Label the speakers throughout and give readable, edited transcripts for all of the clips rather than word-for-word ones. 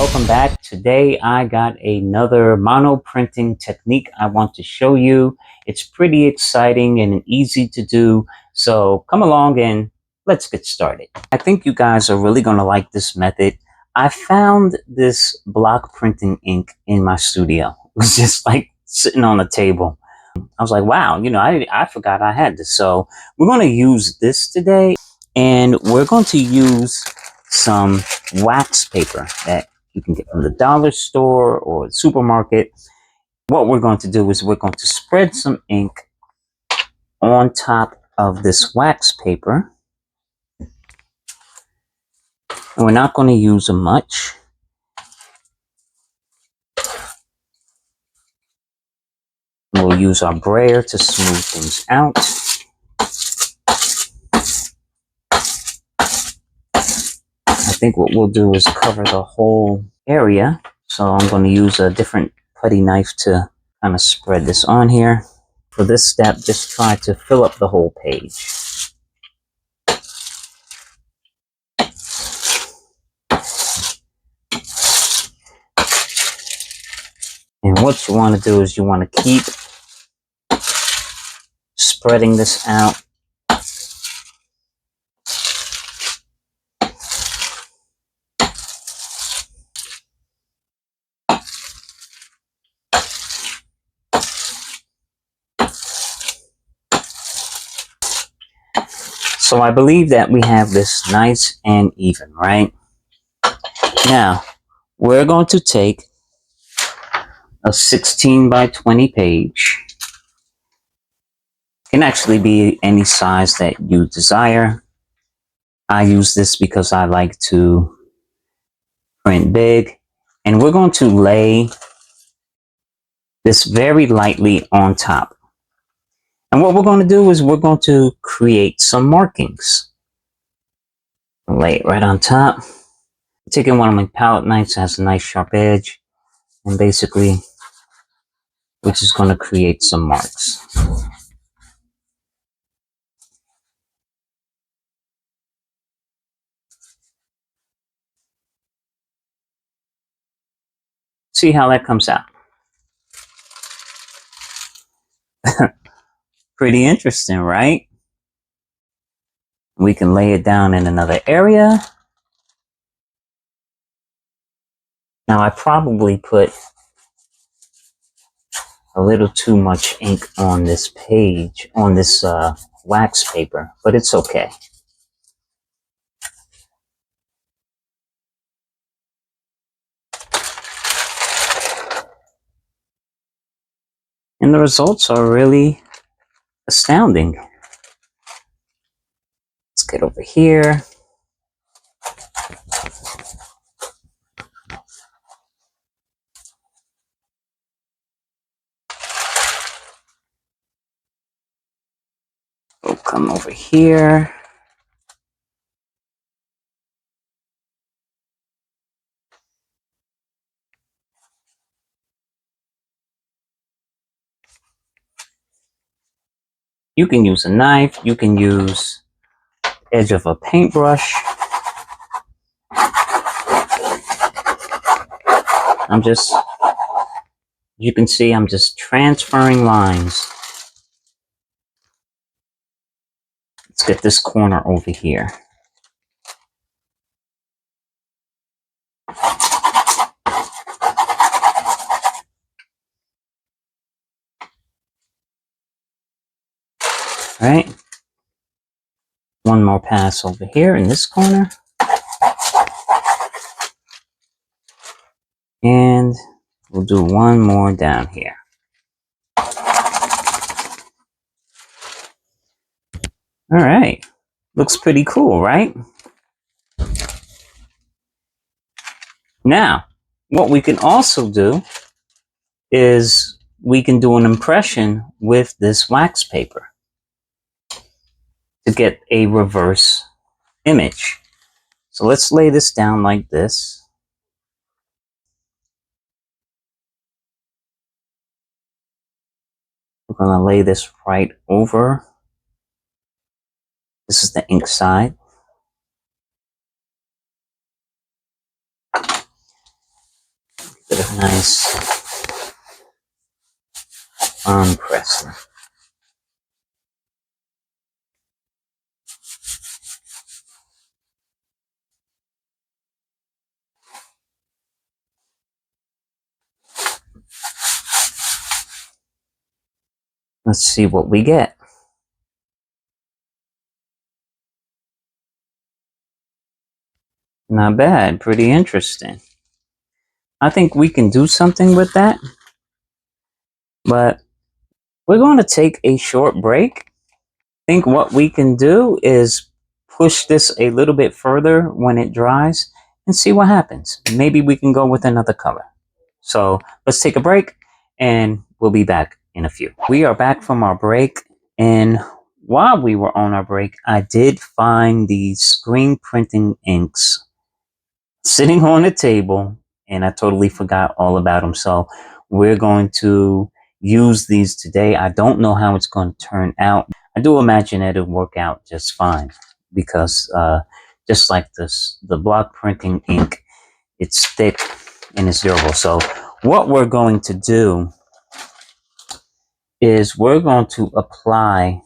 Speaker 1: welcome back. Today I got another mono printing technique I want to show you. It's pretty exciting and easy to do, so come along and let's get started. I think you guys are really going to like this method. I found this block printing ink in my studio. It was just like sitting on the table. I was like, wow, I forgot I had this. So we're going to use this today, and we're going to use some wax paper that you can get from the dollar store or the supermarket. What we're going to do is we're going to spread some ink on top of this wax paper. And we're not going to use much. We'll use our brayer to smooth things out. I think what we'll do is cover the whole area. So I'm going to use a different putty knife to kind of spread this on here. For this step, just try to fill up the whole page. And what you want to do is you want to keep spreading this out. So I believe that we have this nice and even, right? Now, we're going to take a 16 by 20 page. It can actually be any size that you desire. I use this because I like to print big. And we're going to lay this very lightly on top. And what we're going to do is we're going to create some markings. Lay it right on top. I'm taking one of my palette knives that has a nice sharp edge. And basically, we're just going to create some marks. See how that comes out. Pretty interesting, right? We can lay it down in another area. Now, I probably put a little too much ink on this page, on this wax paper, but it's okay. And the results are really astounding. Let's get over here. We'll come over here. You can use a knife. You can use the edge of a paintbrush. You can see I'm just transferring lines. Let's get this corner over here. All right. One more pass over here in this corner. And we'll do one more down here. All right. Looks pretty cool, right? Now, what we can also do is we can do an impression with this wax paper to get a reverse image. So let's lay this down like this. We're going to lay this right over. This is the ink side. Nice firm pressing. Let's see what we get. Not bad, pretty interesting. I think we can do something with that, but we're going to take a short break. I think what we can do is push this a little bit further when it dries and see what happens. Maybe we can go with another color. So let's take a break and we'll be back in a few. We are back from our break, and while we were on our break, I did find these screen printing inks sitting on the table, and I totally forgot all about them. So we're going to use these today. I don't know how it's going to turn out. I do imagine it'll work out just fine because just like this, the block printing ink, it's thick and it's durable. So what we're going to do is we're going to apply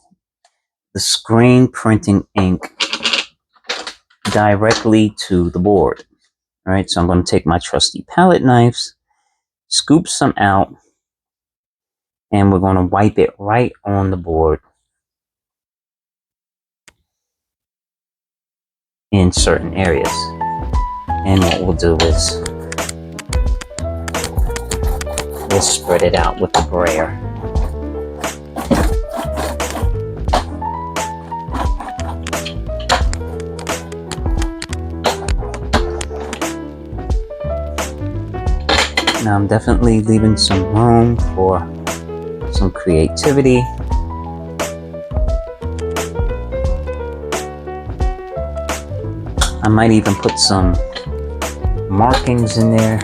Speaker 1: the screen printing ink directly to the board. All right, so I'm going to take my trusty palette knives, scoop some out, and we're going to wipe it right on the board in certain areas. And what we'll do is we'll spread it out with the brayer. Now I'm definitely leaving some room for some creativity. I might even put some markings in there.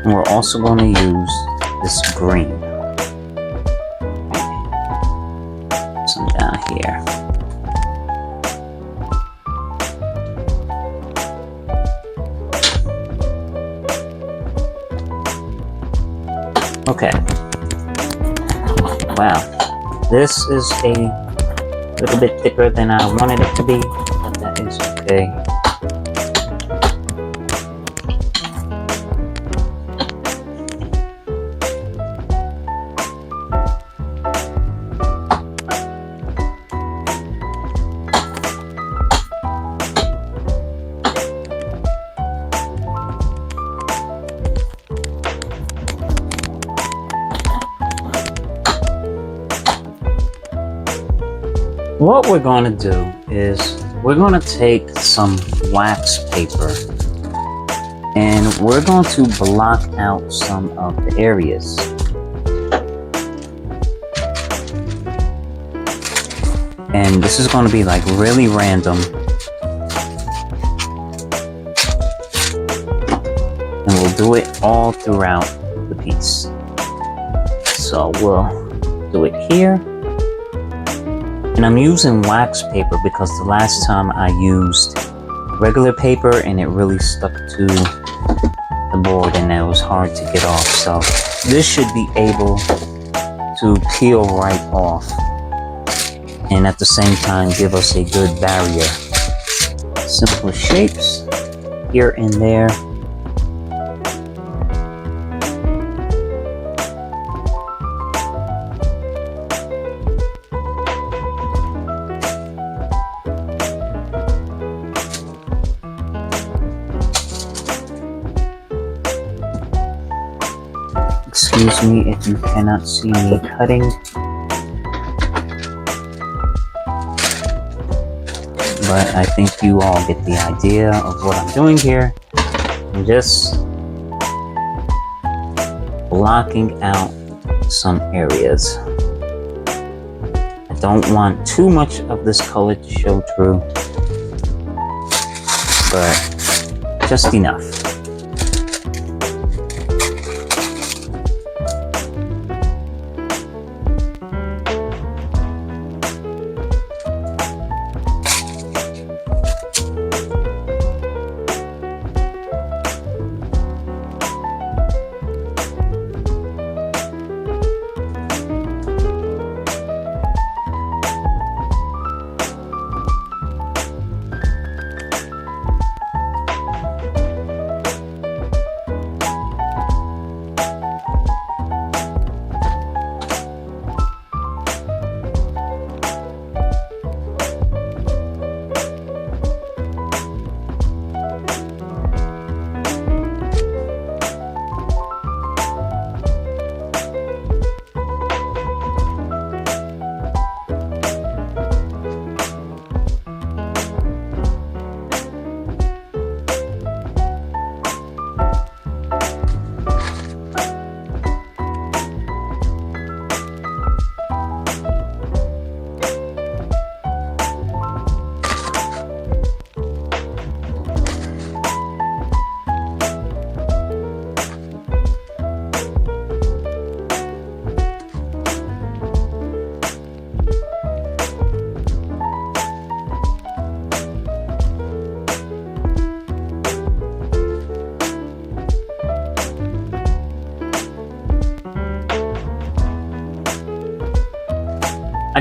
Speaker 1: And we're also going to use this green. Some down here. Okay. Wow. This is a little bit thicker than I wanted it to be, but that is okay. What we're going to do is we're going to take some wax paper and we're going to block out some of the areas. And this is going to be like really random. And we'll do it all throughout the piece. So we'll do it here. And I'm using wax paper because the last time I used regular paper and it really stuck to the board and it was hard to get off. So this should be able to peel right off and at the same time give us a good barrier. Simple shapes here and there. Excuse me if you cannot see me cutting, but I think you all get the idea of what I'm doing here. I'm just blocking out some areas. I don't want too much of this color to show through, but just enough.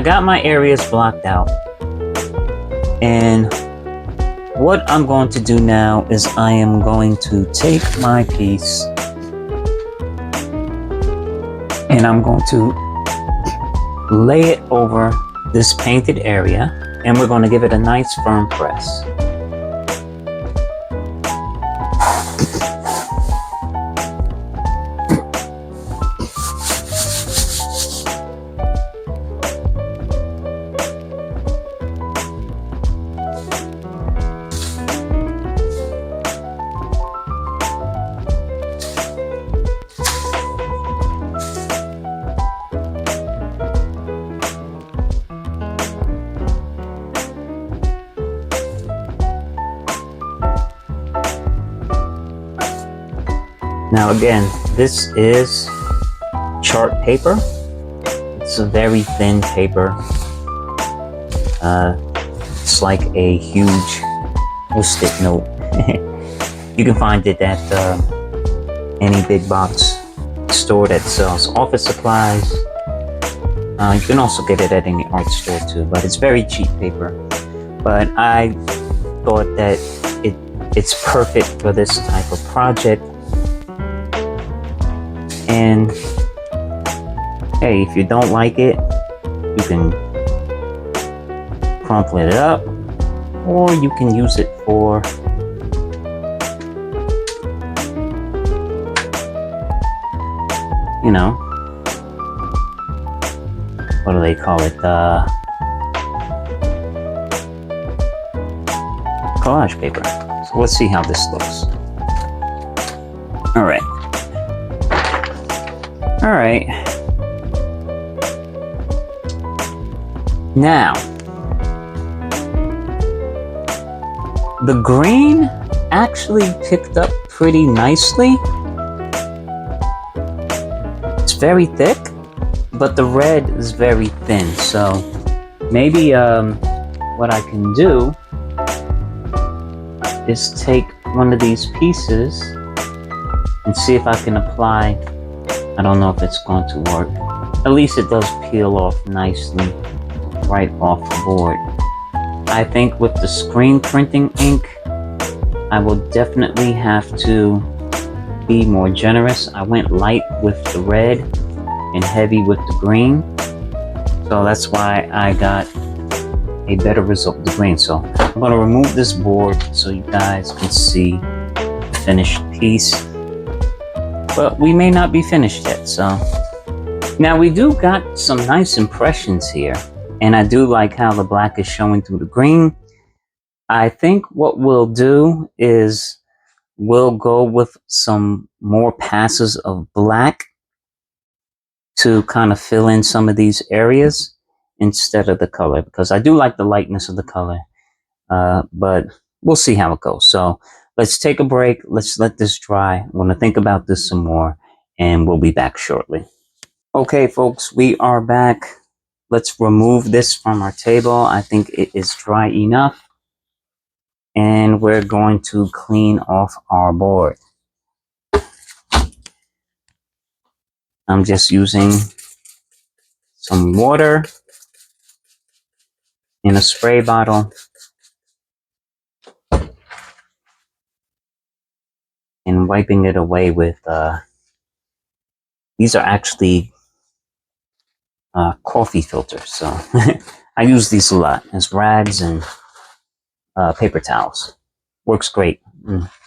Speaker 1: got my areas blocked out, and what I'm going to do now is I am going to take my piece and I'm going to lay it over this painted area, and we're going to give it a nice firm press. Now again, this is chart paper. It's a very thin paper. It's like a huge Post-it note. You can find it at any big box store that sells office supplies. You can also get it at any art store too, but it's very cheap paper. But I thought that it's perfect for this type of project. And hey, if you don't like it, you can crumple it up, or you can use it for what do they call it? Collage paper. So let's see how this looks. All right. Now, the green actually picked up pretty nicely. It's very thick, but the red is very thin. So maybe what I can do is take one of these pieces and see if I can apply. I don't know if it's going to work. At least it does peel off nicely right off the board. I think with the screen printing ink, I will definitely have to be more generous. I went light with the red and heavy with the green. So that's why I got a better result with the green. So I'm going to remove this board so you guys can see the finished piece. But we may not be finished yet, so. Now we do got some nice impressions here, and I do like how the black is showing through the green. I think what we'll do is we'll go with some more passes of black to kind of fill in some of these areas instead of the color, because I do like the lightness of the color, but we'll see how it goes. So let's take a break. Let's let this dry. I'm going to think about this some more, and we'll be back shortly. Okay, folks, we are back. Let's remove this from our table. I think it is dry enough. And we're going to clean off our board. I'm just using some water in a spray bottle and wiping it away with, these are actually coffee filters. So I use these a lot as rags and paper towels. Works great,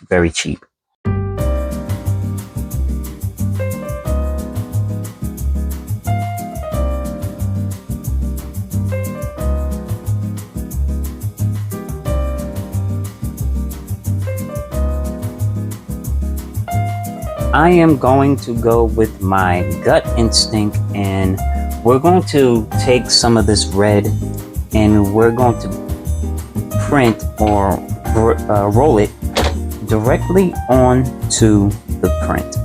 Speaker 1: very cheap. I am going to go with my gut instinct, and we're going to take some of this red and we're going to print or roll it directly onto the print.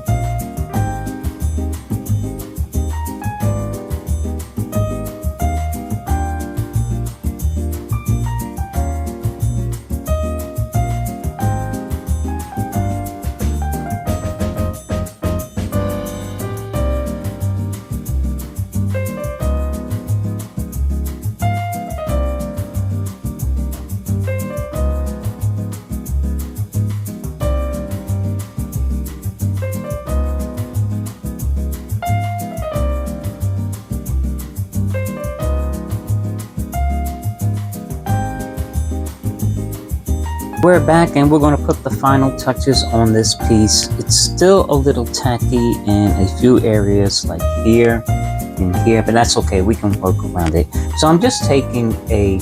Speaker 1: We're back and we're going to put the final touches on this piece. It's still a little tacky in a few areas like here and here, but that's okay. We can work around it. So I'm just taking a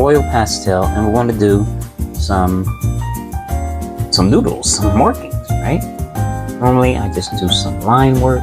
Speaker 1: oil pastel and we're going to do some noodles, some markings, right? Normally I just do some line work.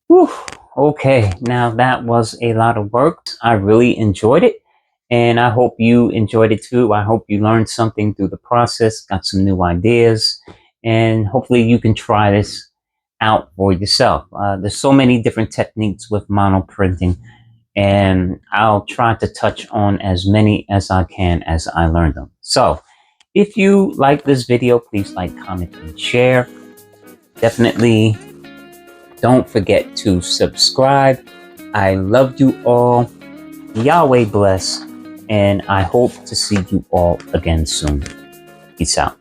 Speaker 1: Whew. Okay, now that was a lot of work. I really enjoyed it, and I hope you enjoyed it too. I hope you learned something through the process, got some new ideas, and hopefully you can try this out for yourself. There's so many different techniques with monoprinting, and I'll try to touch on as many as I can as I learn them. So, if you like this video, please like, comment, and share. Definitely don't forget to subscribe. I love you all. Yahweh bless. And I hope to see you all again soon. Peace out.